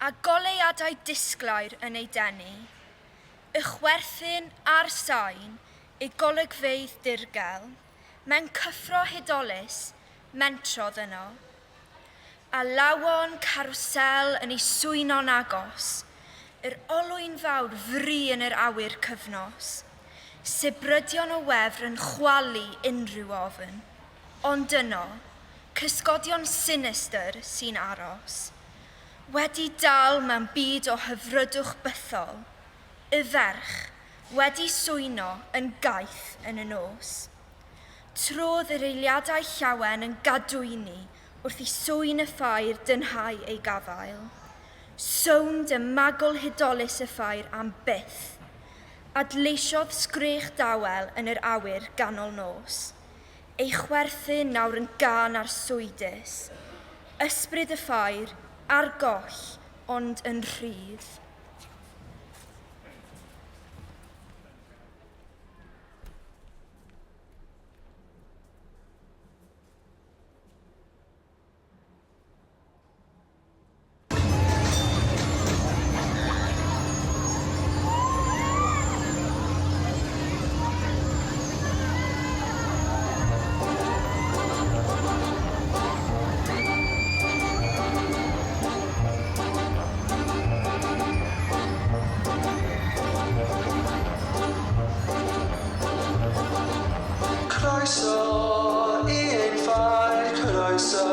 a goleuadau disglair yn ei denu. Y chwerthin a'r sain, ei golygfeydd dirgel, mewn cyffro hudolus, mentrodd yno. A lawon carwsel yn ei swyno'n agos, yr olwyn fawr fri yn yr awyr cyfnos, sibrydion o wefr yn chwalu unrhyw ofyn. Ond yno, cysgodion sinister sy'n aros. Wedi dal mewn byd o hyfrydwch bythol, y ferch wedi swyno yn gaeth yn y nos. Trodd yr eiliadau llawen yn gadwyni wrth i swy'n y ffair dynhau ei gafael. Sownd y magol hudolus y ffair am byth. Adleisiodd sgrech dawel yn yr awyr ganol nos. Ei chwerthin nawr yn gan ar swydus. Ysbryd y ffair ar goll, ond yn rhydd. Croeso i ein ffair, croeso